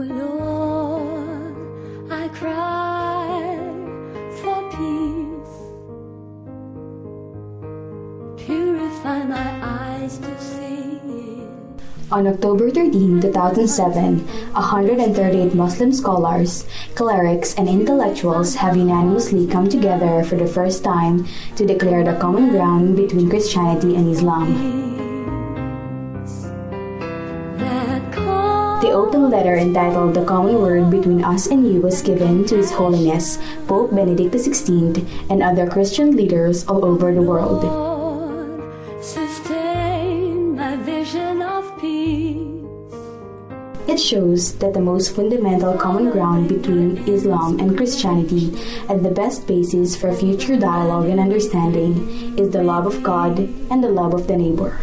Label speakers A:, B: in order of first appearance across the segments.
A: Lord, I cry for peace. Purify my eyes to see it.
B: On October 13, 2007, 138 Muslim scholars, clerics, and intellectuals have unanimously come together for the first time to declare the common ground between Christianity and Islam. The open letter entitled The Common Word Between Us and You was given to His Holiness Pope Benedict XVI and other Christian leaders all over the world.
A: Sustain my vision of peace.
B: It shows that the most fundamental common ground between Islam and Christianity and the best basis for future dialogue and understanding is the love of God and the love of the neighbor.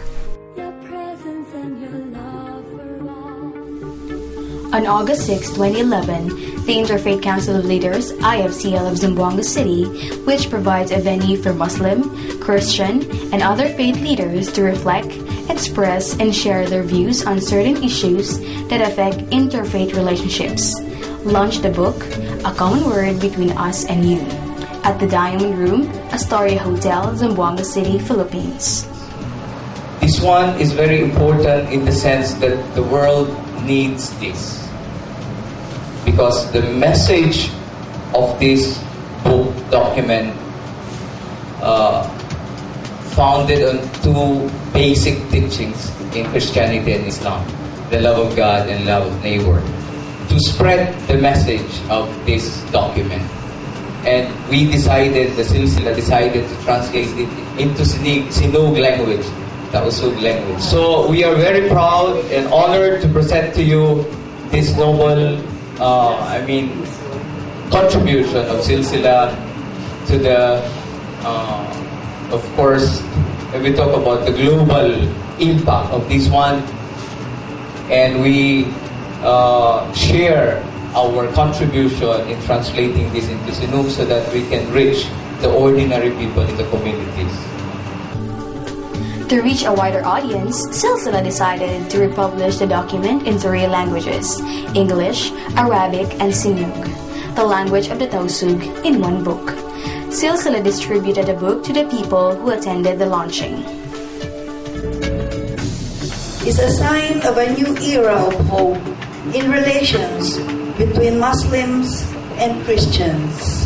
B: On August 6, 2011, the Interfaith Council of Leaders, IFCL of Zamboanga City, which provides a venue for Muslim, Christian, and other faith leaders to reflect, express, and share their views on certain issues that affect interfaith relationships, launched the book, A Common Word Between Us and You, at the Diamond Room, Astoria Hotel, Zamboanga City, Philippines.
C: This one is very important in the sense that the world needs this. Because the message of this book document founded on two basic teachings in Christianity and Islam: the love of God and love of neighbor. To spread the message of this document, and we decided, the Silsila decided to translate it into Sinug language, Tausug language. So we are very proud and honored to present to you this noble contribution of Silsila to the, of course, we talk about the global impact of this one, and we share our contribution in translating this into Sinug so that we can reach the ordinary people in the communities.
B: To reach a wider audience, Silsila decided to republish the document in 3 languages: English, Arabic, and Sinug, the language of the Tausug, in one book. Silsila distributed the book to the people who attended the launching.
D: It's a sign of a new era of hope in relations between Muslims and Christians.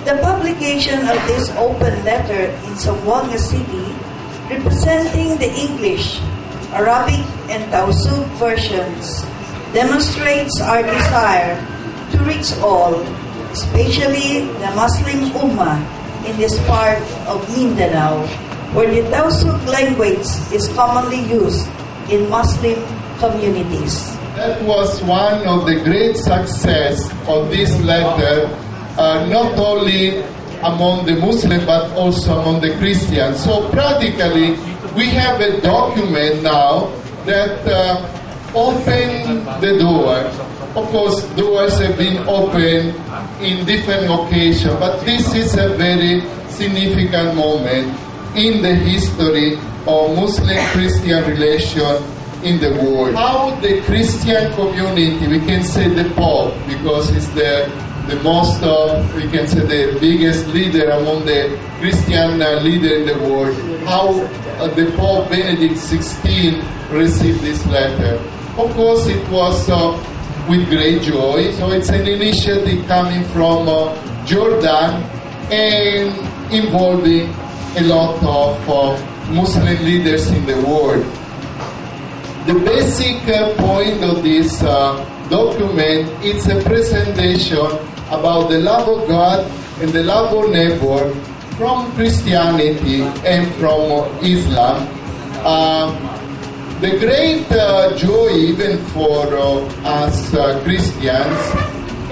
D: The publication of this open letter in Zamboanga City, representing the English, Arabic, and Tausug versions, demonstrates our desire to reach all, especially the Muslim Ummah in this part of Mindanao, where the Tausug language is commonly used in Muslim communities.
E: That was one of the great success of this letter, not only among the Muslims but also among the Christians. So practically, we have a document now that opened the door. Of course, doors have been opened in different occasions, but this is a very significant moment in the history of Muslim-Christian relation in the world. How the Christian community, we can say the Pope, because it's the most, we can say the biggest leader among the Christian leader in the world, how the Pope Benedict XVI received this letter. Of course, it was with great joy. So it's an initiative coming from Jordan and involving a lot of Muslim leaders in the world. The basic point of this document is a presentation about the love of God and the love of neighbor from Christianity and from Islam. The great joy even for us Christians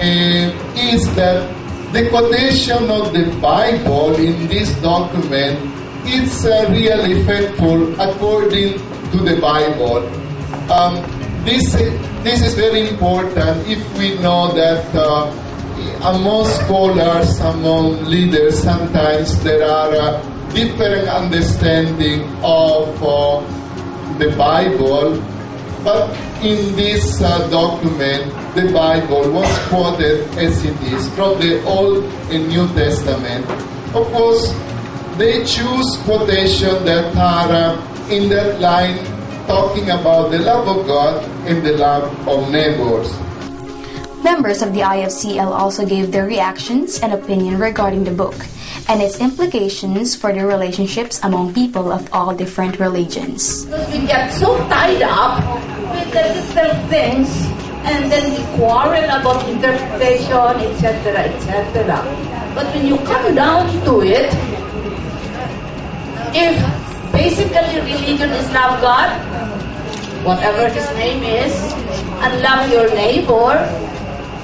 E: is that the quotation of the Bible in this document is really faithful according to the Bible. This is very important if we know that among scholars, among leaders, sometimes there are different understanding of the Bible, But in this document, the Bible was quoted as it is from the Old and New Testament. Of course, they choose quotation that are in that line talking about the love of God and the love of neighbors.
B: Members of the IFCL also gave their reactions and opinion regarding the book and its implications for the relationships among people of all different religions.
F: Because we get so tied up with the little things and then we quarrel about interpretation, etc., etc. But when you come down to it, if basically religion is love God, whatever his name is, and love your neighbor,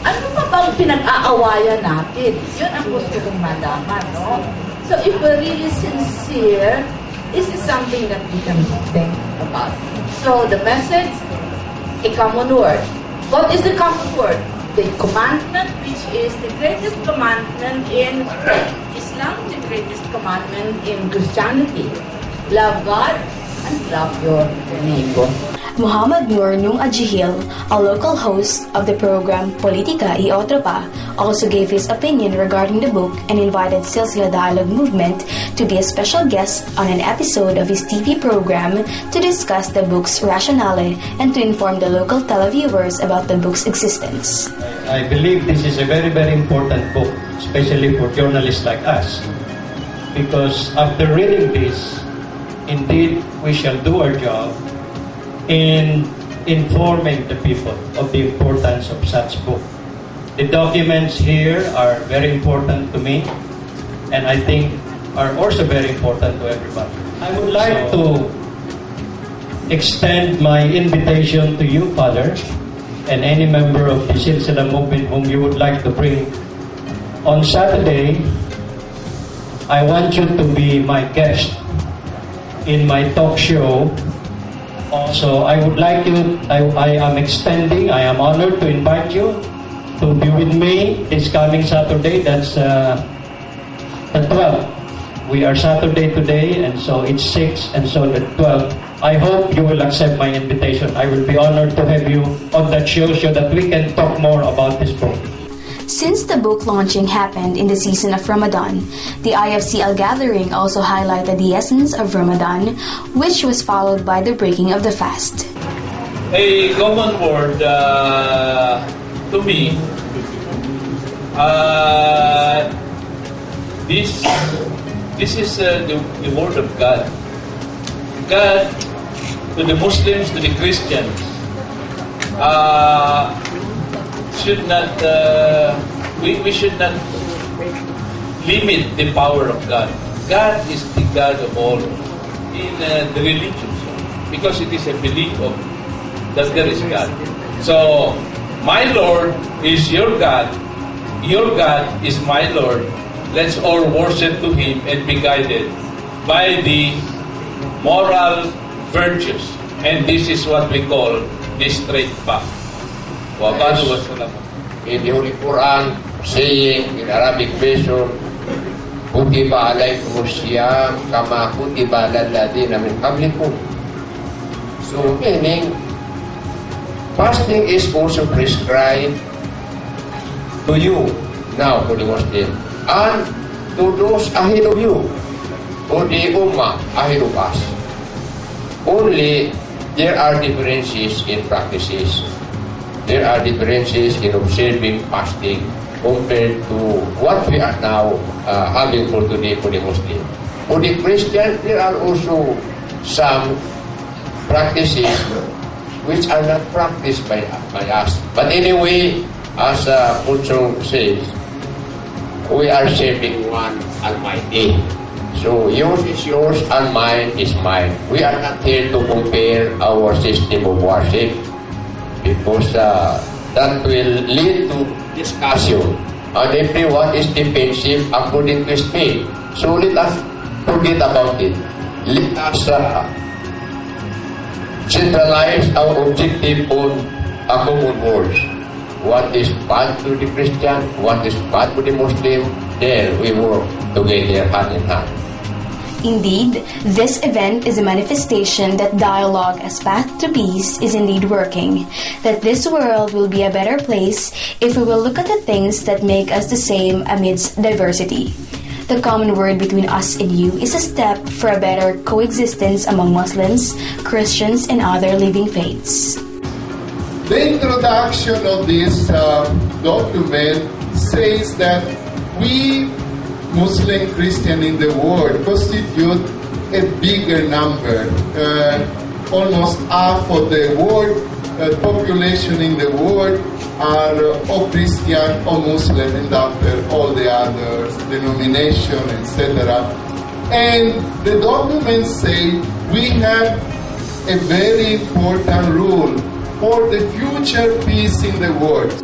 F: ano pa bang pinag-aawayan natin? Yun ang gusto kong malaman, no? So if we're really sincere, this is something that we can think about. So the message, a common word. What is the common word? The commandment, which is the greatest commandment in Islam, the greatest commandment in Christianity. Love God and love your neighbor.
B: Muhammad Nur Nung Ajihil, a local host of the program Politika y Otra Pa, also gave his opinion regarding the book and invited Silsila Dialogue Movement to be a special guest on an episode of his TV program to discuss the book's rationale and to inform the local televiewers about the book's existence.
G: I believe this is a very, very important book, especially for journalists like us, because after reading this, indeed we shall do our job in informing the people of the importance of such book. The documents here are very important to me, and I think are also very important to everybody. I would like to extend my invitation to you, Father, and any member of the Silsila movement whom you would like to bring. On Saturday, I want you to be my guest in my talk show. Also, I would like you, I am honored to invite you to be with me this coming Saturday. That's the 12th. We are Saturday today, and so it's 6, and so the 12th. I hope you will accept my invitation. I will be honored to have you on that show so that we can talk more about this book.
B: Since the book launching happened in the season of Ramadan, the IFCL gathering also highlighted the essence of Ramadan, which was followed by the breaking of the fast.
H: A common word to me, this is the word of God. God to the Muslims, to the Christians, should not we should not limit the power of God. God is the God of all in the religion, because it is a belief of that there is God. So my Lord is your God is my Lord. Let's all worship to Him and be guided by the moral virtues, and this is what we call the straight path.
I: In the Holy Quran, saying in Arabic version, Kutiba alaykum siyam kama kutiba lalladina min qablikum. So meaning, fasting is also prescribed to you now, to the Muslim, and to those ahead of you, to the Ummah ahead of us. Only there are differences in practices. There are differences in observing fasting compared to what we are now having for today for the Muslim. For the Christian, there are also some practices which are not practiced by us. But anyway, as Puchong says, we are serving one Almighty. So yours is yours and mine is mine. We are not here to compare our system of worship, because that will lead to discussion, and everyone is defensive according to his faith. So let us forget about it. Let us centralize our objective on a common words. What is bad to the Christian, what is bad to the Muslim, there we work together hand in hand.
B: Indeed, this event is a manifestation that dialogue as path to peace is indeed working, that this world will be a better place if we will look at the things that make us the same amidst diversity. The common word between us and you is a step for a better coexistence among Muslims, Christians, and other living faiths.
E: The introduction of this document says that we Muslim Christian in the world constitute a bigger number. Almost half of the world population in the world are or Christian or Muslim, and after all the others, denomination, etc. And the documents say we have a very important rule for the future peace in the world.